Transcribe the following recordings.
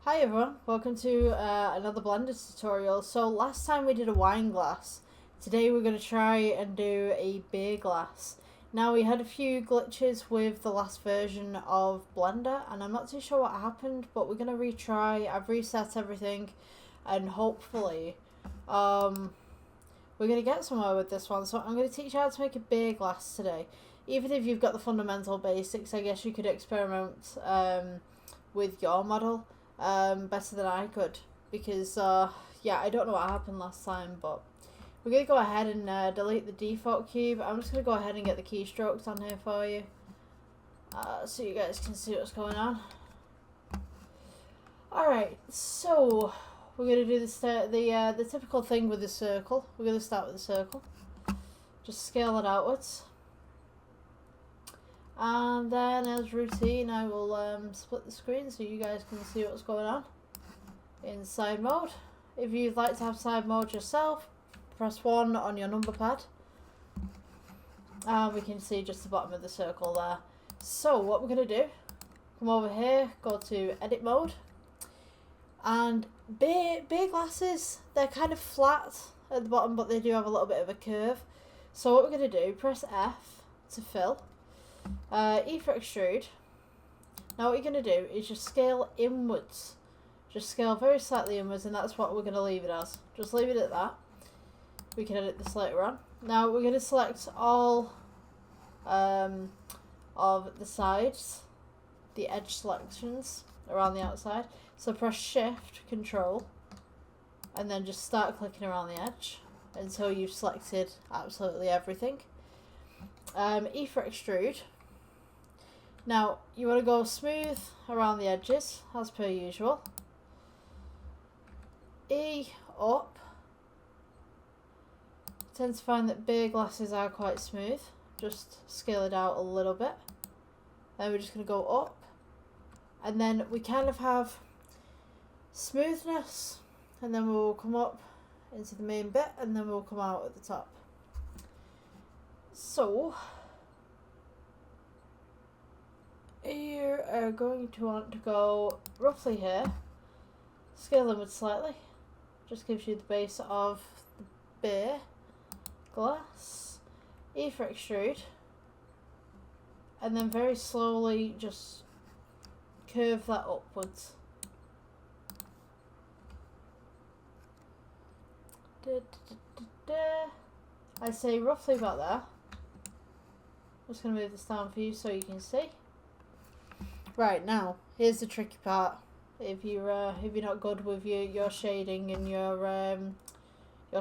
Hi everyone, welcome to another Blender tutorial. So last time we did a wine glass. Today we're going to try and do a beer glass. Now we had a few glitches with the last version of Blender and I'm not too sure what happened, but we're going to retry. I've reset everything and hopefully we're going to get somewhere with this one. So I'm going to teach you how to make a beer glass today. Even if you've got the fundamental basics, I guess you could experiment with your model. Better than I could because yeah, I don't know what happened last time, but we're going to go ahead and delete the default cube. I'm just going to go ahead and get the keystrokes on here for you so you guys can see what's going on. Alright, so we're going to do the typical thing with the circle. We're going to start with the circle. Just scale it outwards. And then, as routine, I will split the screen so you guys can see what's going on in side mode. If you'd like to have side mode yourself, press 1 on your number pad. And we can see just the bottom of the circle there. So, what we're going to do, come over here, go to edit mode. And beer glasses, they're kind of flat at the bottom, but they do have a little bit of a curve. So what we're going to do, press F to fill. E for extrude. Now what you're going to do is just scale inwards. Just scale very slightly inwards, and that's what we're going to leave it as. Just leave it at that. We can edit this later on. Now we're going to select all of the sides, the edge selections around the outside. So press Shift, Control, and then just start clicking around the edge until you've selected absolutely everything. E for extrude. Now you want to go smooth around the edges as per usual. E up. I tend to find that beer glasses are quite smooth. Just scale it out a little bit. Then we're just going to go up, and then we kind of have smoothness, and then we'll come up into the main bit, and then we'll come out at the top. So you are going to want to go roughly here, scale inwards slightly, just gives you the base of the beer glass. E for extrude, and then very slowly just curve that upwards. I say roughly about there. I'm just going to move this down for you so you can see. Right, now here's the tricky part. If you're not good with your shading and your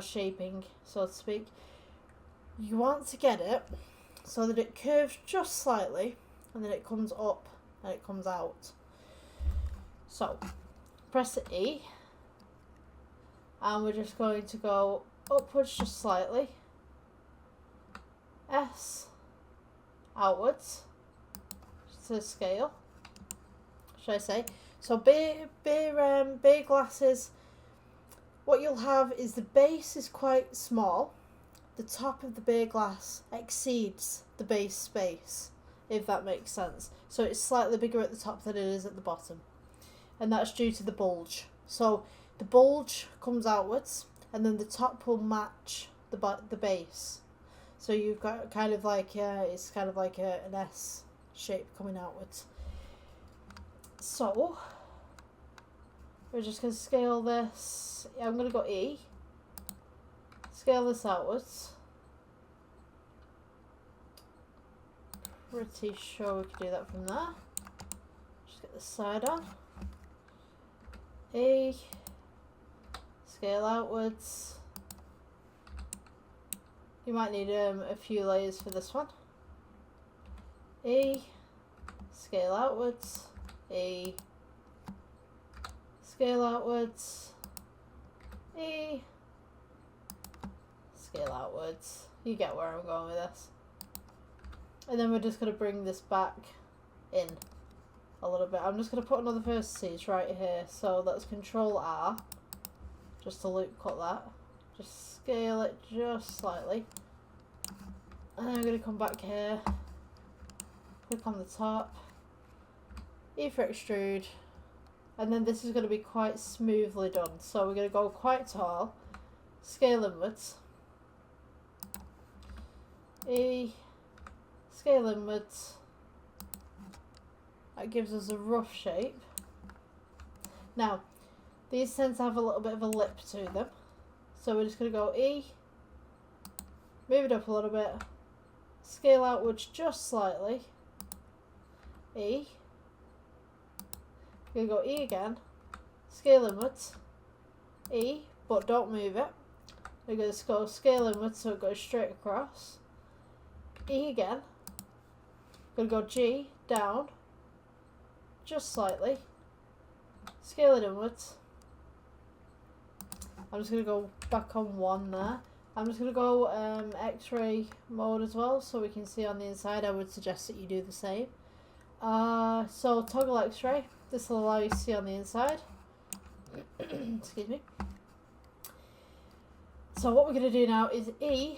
shaping, so to speak, you want to get it so that it curves just slightly, and then it comes up and it comes out. So press E, and we're just going to go upwards just slightly. S, outwards to scale, should I say. So beer glasses, what you'll have is the base is quite small. The top of the beer glass exceeds the base space, if that makes sense. So it's slightly bigger at the top than it is at the bottom. And that's due to the bulge. So the bulge comes outwards, and then the top will match the base. So you've got kind of like it's kind of like an S shape coming outwards. So we're just going to scale this. I'm going to go E. Scale this outwards. Pretty sure we can do that from there. Just get this side on. E. Scale outwards. You might need a few layers for this one. E. Scale outwards. E. Scale outwards. E. Scale outwards. You get where I'm going with this. And then we're just going to bring this back in a little bit. I'm just going to put another vertices right here. So that's Control R. Just to loop cut that. Just scale it just slightly. And then I'm going to come back here. Click on the top. E for extrude. And then this is going to be quite smoothly done. So we're going to go quite tall, scale inwards, E, scale inwards. That gives us a rough shape. Now, these tend to have a little bit of a lip to them. So we're just going to go E, move it up a little bit, scale outwards just slightly, E, we're going to go E again, scale inwards, E, but don't move it. We're going to go scale inwards so it goes straight across, E again, we're going to go G, down, just slightly, scale it inwards. I'm just going to go back on one there. I'm just going to go X-ray mode as well so we can see on the inside. I would suggest that you do the same. So toggle X-ray. This will allow you to see on the inside. Excuse me. So what we're going to do now is E,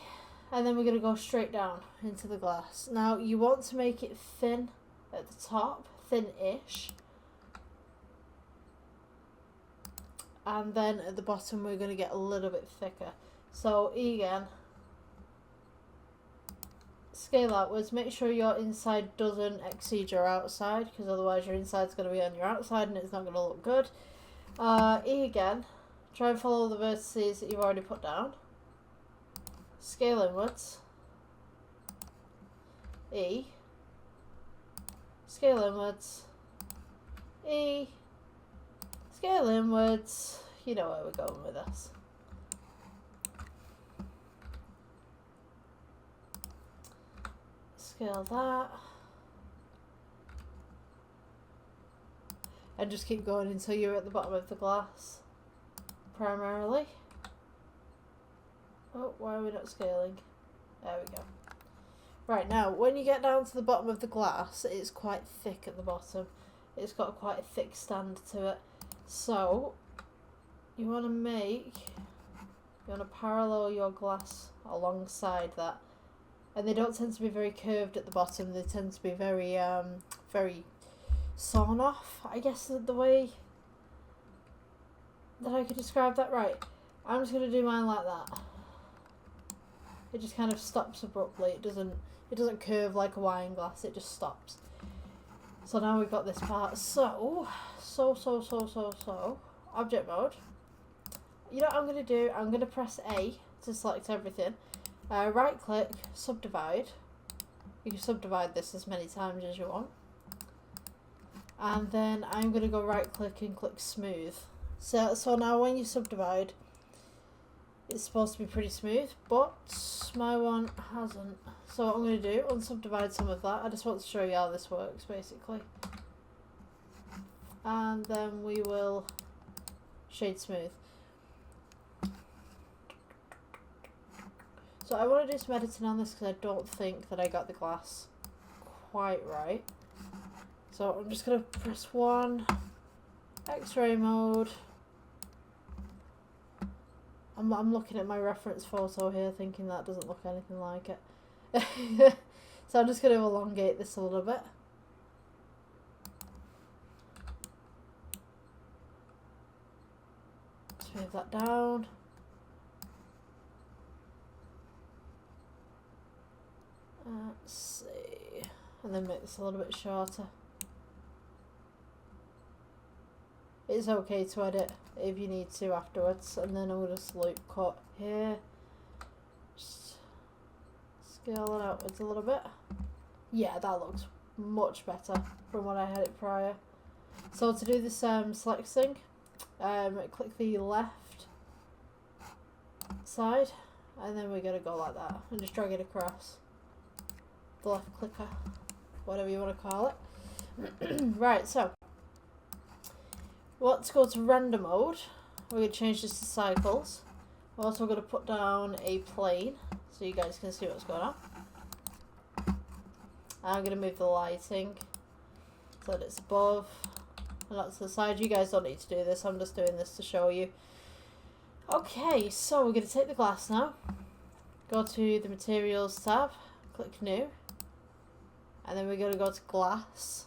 and then we're going to go straight down into the glass. Now you want to make it thin at the top, thin-ish. And then at the bottom we're going to get a little bit thicker. So E again, scale outwards, make sure your inside doesn't exceed your outside, because otherwise your inside's going to be on your outside and it's not going to look good. E again, try and follow the vertices that you've already put down, scale inwards, E, scale inwards, E, scale inwards. You know where we're going with this. Scale that. And just keep going until you're at the bottom of the glass, primarily. Oh, why are we not scaling? There we go. Right, now, when you get down to the bottom of the glass, it's quite thick at the bottom. It's got quite a thick stand to it. So, you want to parallel your glass alongside that. And they don't tend to be very curved at the bottom. They tend to be very, very sawn off, I guess is the way that I could describe that. Right, I'm just going to do mine like that. It just kind of stops abruptly. It doesn't curve like a wine glass. It just stops. So now we've got this part. So, object mode. You know what I'm going to do? I'm going to press A to select everything. Right click, subdivide. You can subdivide this as many times as you want. And then I'm going to go right click and click smooth. So now when you subdivide, it's supposed to be pretty smooth, but my one hasn't. So what I'm going to do, unsubdivide some of that. I just want to show you how this works basically. And then we will shade smooth. So I want to do some editing on this because I don't think that I got the glass quite right. So I'm just going to press 1, X-ray mode. I'm looking at my reference photo here thinking that doesn't look anything like it. So I'm just going to elongate this a little bit. Smooth that down. Let's see, and then make this a little bit shorter. It's okay to edit if you need to afterwards, and then I'm going to loop cut here. Just scale it outwards a little bit. Yeah, that looks much better from what I had it prior. So to do this select thing, click the left side, and then we're going to go like that, and just drag it across. The left clicker, whatever you want to call it. Right, so let's go to render mode. We're going to change this to cycles. We're also going to put down a plane so you guys can see what's going on. I'm going to move the lighting so that it's above and not to the side. You guys don't need to do this, I'm just doing this to show you. Okay, so we're going to take the glass now. Go to the materials tab, click new. And then we're going to go to glass.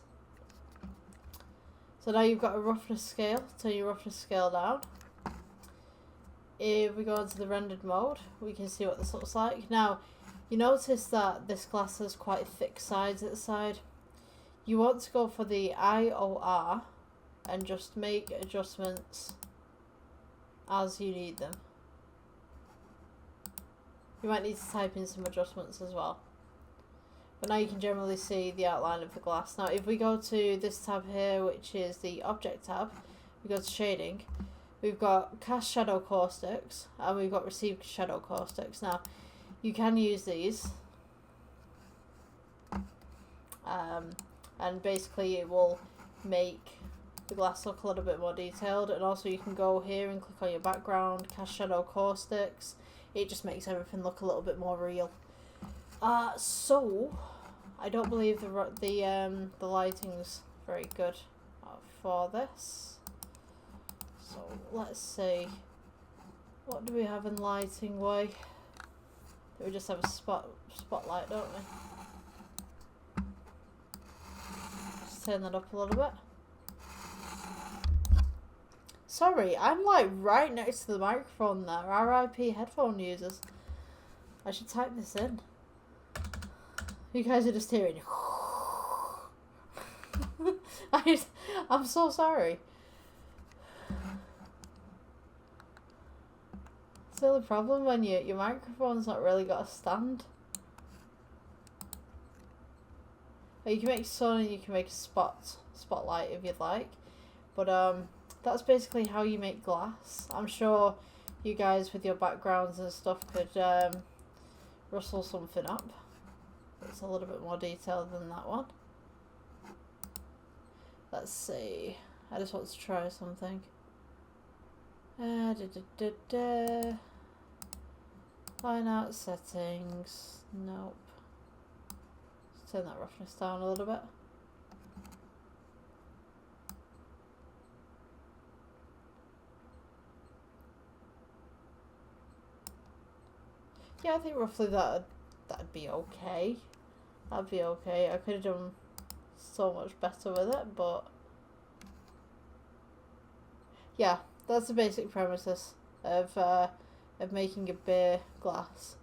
So now you've got a roughness scale. Turn your roughness scale down. If we go into the rendered mode, we can see what this looks like. Now, you notice that this glass has quite thick sides at the side. You want to go for the IOR and just make adjustments as you need them. You might need to type in some adjustments as well. But now you can generally see the outline of the glass. Now if we go to this tab here, which is the object tab, we go to shading, we've got cast shadow caustics and we've got receive shadow caustics. Now you can use these and basically it will make the glass look a little bit more detailed, and also you can go here and click on your background, cast shadow caustics. It just makes everything look a little bit more real. So I don't believe the lighting's very good for this. So let's see, what do we have in lighting way? We just have a spotlight, don't we? Just turn that up a little bit. Sorry, I'm like right next to the microphone there. RIP headphone users. I should type this in. You guys are just hearing. I'm so sorry. It's the only problem when your microphone's not really got a stand. Well, you can make sun and you can make a spotlight if you'd like. But that's basically how you make glass. I'm sure you guys with your backgrounds and stuff could rustle something up. It's a little bit more detailed than that one. Let's see. I just want to try something. Line out settings. Nope. Let's turn that roughness down a little bit. Yeah, I think roughly that'd be okay. That'd be okay. I could have done so much better with it, but yeah, that's the basic premises of making a beer glass.